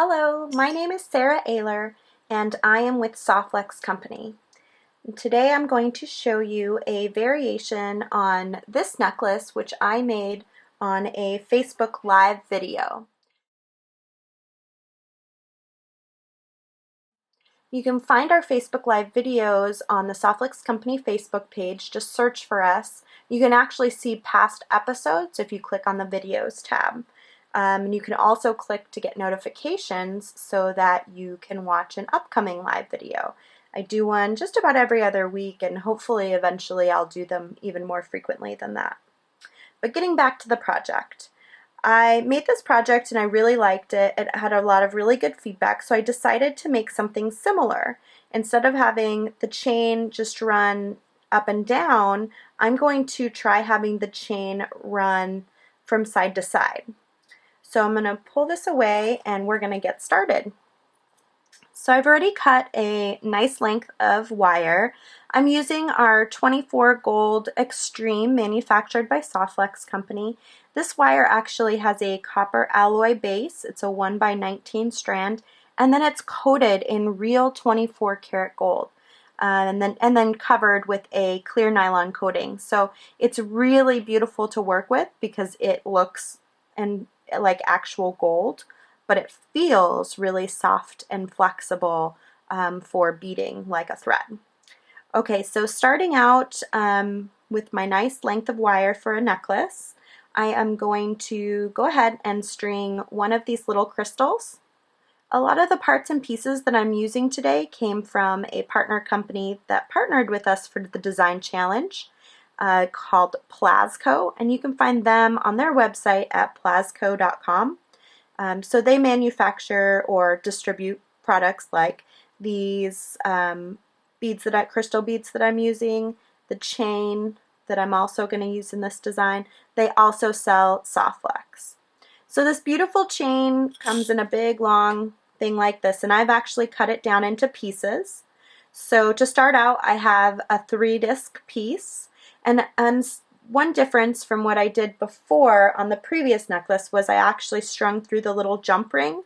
Hello, my name is Sarah Ayler and I am with Softflex Company. Today I'm going to show you a variation on this necklace which I made on a Facebook Live video. You can find our Facebook Live videos on the Softflex Company Facebook page. Just search for us. You can actually see past episodes if you click on the videos tab. And you can also click to get notifications so that you can watch an upcoming live video. I do one just about every other week, and hopefully eventually I'll do them even more frequently than that. But getting back to the project. I made this project and I really liked it. It had a lot of really good feedback, so I decided to make something similar. Instead of having the chain just run up and down, I'm going to try having the chain run from side to side. So I'm going to pull this away and we're going to get started. So I've already cut a nice length of wire. I'm using our 24 Gold Extreme manufactured by Softflex Company. This wire actually has a copper alloy base. It's a 1x19 strand, and then it's coated in real 24 karat gold. And then covered with a clear nylon coating. So it's really beautiful to work with because it looks like actual gold, but it feels really soft and flexible for beading like a thread. Okay, so starting out with my nice length of wire for a necklace, I am going to go ahead and string one of these little crystals. A lot of the parts and pieces that I'm using today came from a partner company that partnered with us for the design challenge. Called Plazko, and you can find them on their website at plazko.com. So they manufacture or distribute products like these crystal beads that I'm using, the chain that I'm also going to use in this design. They also sell Softflex. So this beautiful chain comes in a big long thing like this, and I've actually cut it down into pieces. So to start out, I have a 3-disc piece. And one difference from what I did before on the previous necklace was I actually strung through the little jump ring.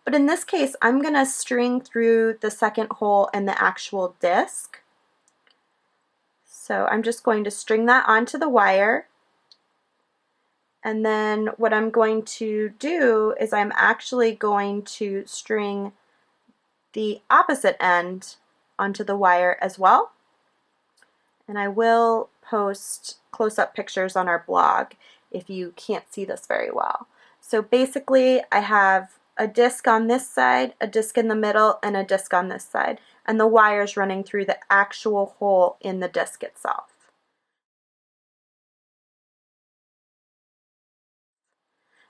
But in this case, I'm going to string through the second hole in the actual disc. So I'm just going to string that onto the wire. And then what I'm going to do is I'm actually going to string the opposite end onto the wire as well. And I will post close-up pictures on our blog if you can't see this very well. So basically I have a disc on this side, a disc in the middle, and a disc on this side, and the wire's running through the actual hole in the disc itself.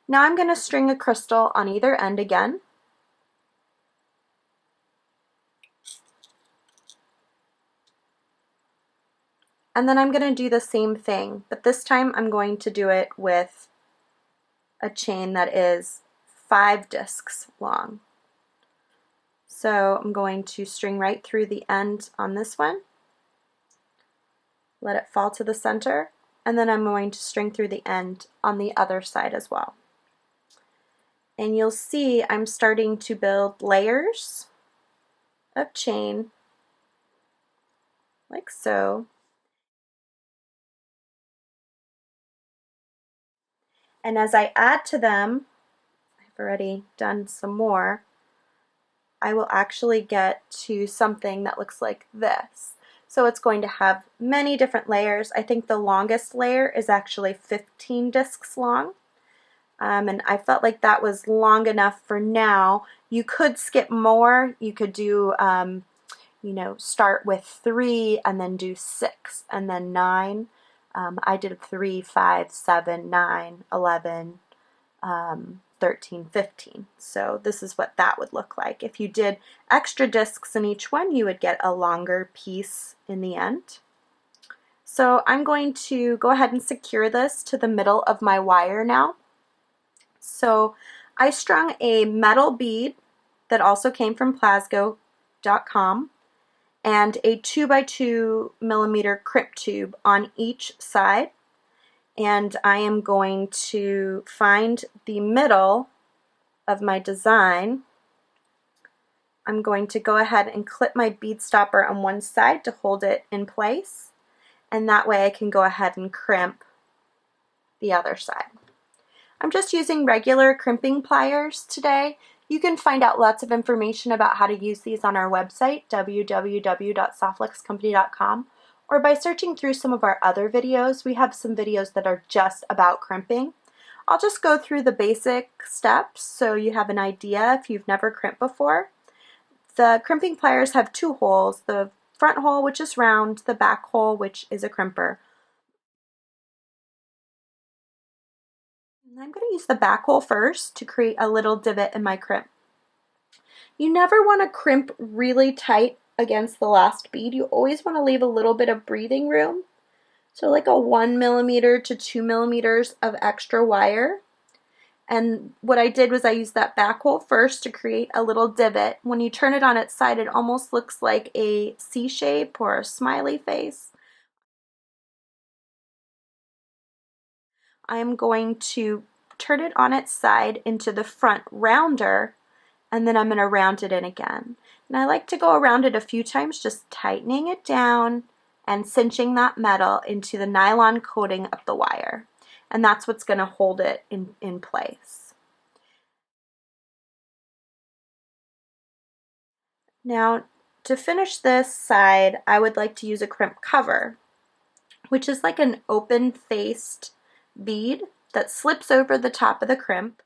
Now I'm going to string a crystal on either end again. And then I'm going to do the same thing, but this time I'm going to do it with a chain that is 5 discs long. So I'm going to string right through the end on this one, let it fall to the center, and then I'm going to string through the end on the other side as well. And you'll see I'm starting to build layers of chain like so. And as I add to them, I've already done some more, I will actually get to something that looks like this. So it's going to have many different layers. I think the longest layer is actually 15 discs long. And I felt like that was long enough for now. You could skip more. You could do, start with 3 and then do 6 and then 9. I did 3, 5, 7, 9, 11, 13, 15. So this is what that would look like. If you did extra discs in each one, you would get a longer piece in the end. So I'm going to go ahead and secure this to the middle of my wire now. So I strung a metal bead that also came from Plazko.com and a 2x2 millimeter crimp tube on each side. And I am going to find the middle of my design I'm going to go ahead and clip my bead stopper on one side to hold it in place, and that way I can go ahead and crimp the other side. I'm just using regular crimping pliers today. You can find out lots of information about how to use these on our website, www.softflexcompany.com, or by searching through some of our other videos. We have some videos that are just about crimping. I'll just go through the basic steps so you have an idea if you've never crimped before. The crimping pliers have two holes, the front hole, which is round, the back hole, which is a crimper. And I'm going to use the back hole first to create a little divot in my crimp. You never want to crimp really tight against the last bead. You always want to leave a little bit of breathing room. So like a 1 millimeter to 2 millimeters of extra wire. And what I did was I used that back hole first to create a little divot. When you turn it on its side, it almost looks like a C shape or a smiley face. I'm going to turn it on its side into the front rounder, and then I'm going to round it in again. And I like to go around it a few times, just tightening it down and cinching that metal into the nylon coating of the wire. And that's what's going to hold it in place. Now, to finish this side, I would like to use a crimp cover, which is like an open-faced bead that slips over the top of the crimp.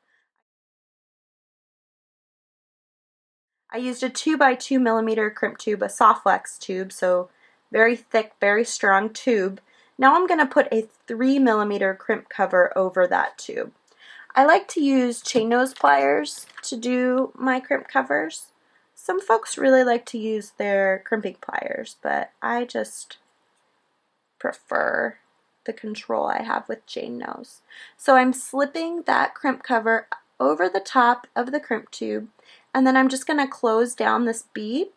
I used a 2 by 2 millimeter crimp tube, a soft flex tube, so very thick, very strong tube. Now I'm going to put a 3 millimeter crimp cover over that tube. I like to use chain nose pliers to do my crimp covers. Some folks really like to use their crimping pliers, but I just prefer the control I have with chain nose. So I'm slipping that crimp cover over the top of the crimp tube, and then I'm just going to close down this bead,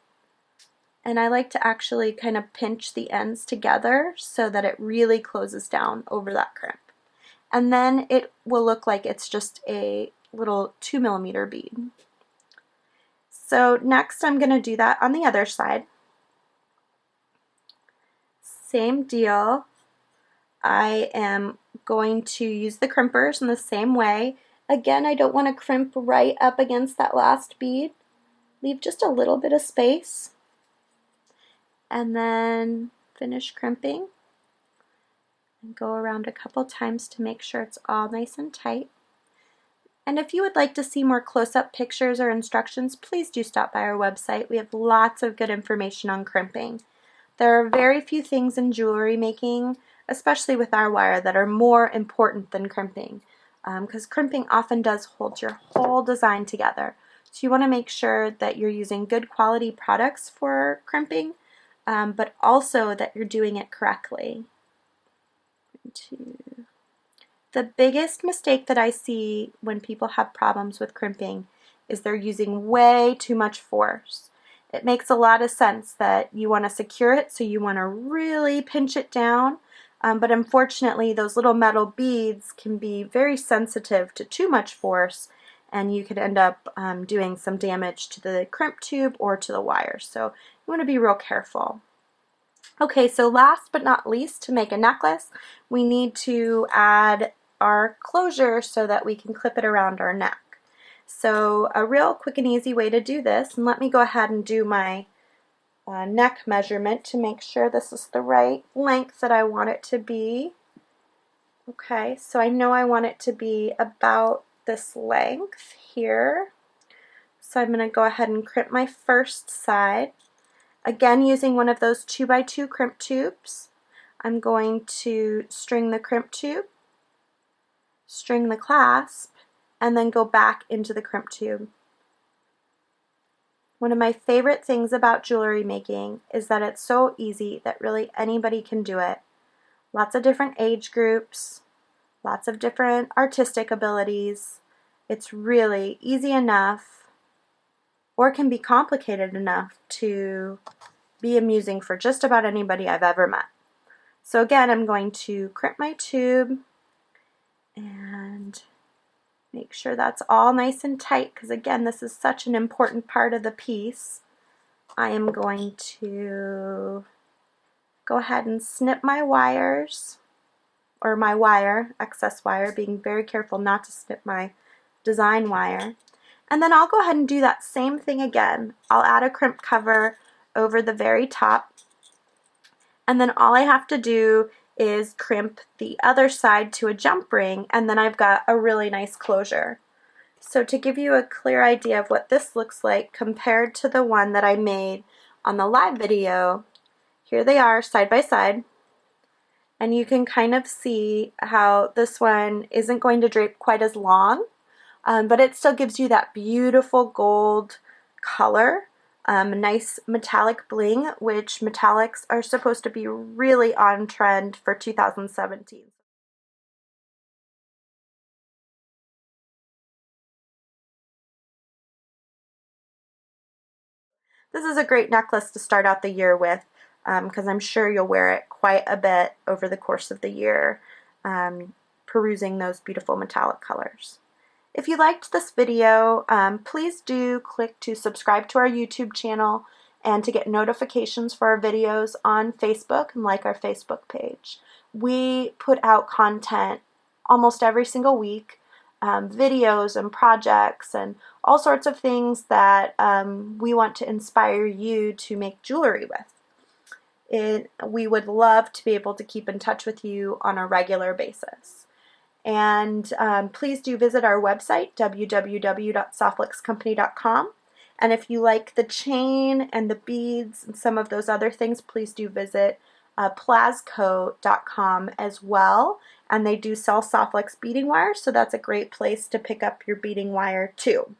and I like to actually kind of pinch the ends together so that it really closes down over that crimp. And then it will look like it's just a little 2 millimeter bead. So next I'm going to do that on the other side. Same deal. I am going to use the crimpers in the same way. Again, I don't want to crimp right up against that last bead. Leave just a little bit of space. And then finish crimping. And go around a couple times to make sure it's all nice and tight. And if you would like to see more close-up pictures or instructions, please do stop by our website. We have lots of good information on crimping. There are very few things in jewelry making, especially with our wire, that are more important than crimping, because crimping often does hold your whole design together. So you want to make sure that you're using good quality products for crimping, but also that you're doing it correctly. The biggest mistake that I see when people have problems with crimping is they're using way too much force. It makes a lot of sense that you want to secure it, so you want to really pinch it down, but unfortunately those little metal beads can be very sensitive to too much force, and you could end up doing some damage to the crimp tube or to the wire, so you want to be real careful. Okay, so last but not least, to make a necklace, we need to add our closure so that we can clip it around our neck. So a real quick and easy way to do this, and let me go ahead and do my neck measurement to make sure this is the right length that I want it to be. Okay, so I know I want it to be about this length here. So I'm going to go ahead and crimp my first side. Again, using one of those 2 by 2 crimp tubes, I'm going to string the crimp tube, string the clasp, and then go back into the crimp tube. One of my favorite things about jewelry making is that it's so easy that really anybody can do it. Lots of different age groups, lots of different artistic abilities. It's really easy enough, or can be complicated enough, to be amusing for just about anybody I've ever met. So again, I'm going to crimp my tube and Make sure that's all nice and tight, because again, this is such an important part of the piece. I am going to go ahead and snip my wires, or my wire, excess wire, being very careful not to snip my design wire. And then I'll go ahead and do that same thing again. I'll add a crimp cover over the very top, and then all I have to do is crimp the other side to a jump ring, and then I've got a really nice closure. So to give you a clear idea of what this looks like compared to the one that I made on the live video, here they are side by side, and you can kind of see how this one isn't going to drape quite as long, but it still gives you that beautiful gold color, nice metallic bling, which metallics are supposed to be really on trend for 2017. This is a great necklace to start out the year with, because I'm sure you'll wear it quite a bit over the course of the year, perusing those beautiful metallic colors. If you liked this video, please do click to subscribe to our YouTube channel and to get notifications for our videos on Facebook and like our Facebook page. We put out content almost every single week, videos and projects and all sorts of things that we want to inspire you to make jewelry with. We would love to be able to keep in touch with you on a regular basis. And please do visit our website, www.softlickscompany.com. And if you like the chain and the beads and some of those other things, please do visit Plazko.com as well. And they do sell Softlicks beading wire, so that's a great place to pick up your beading wire too.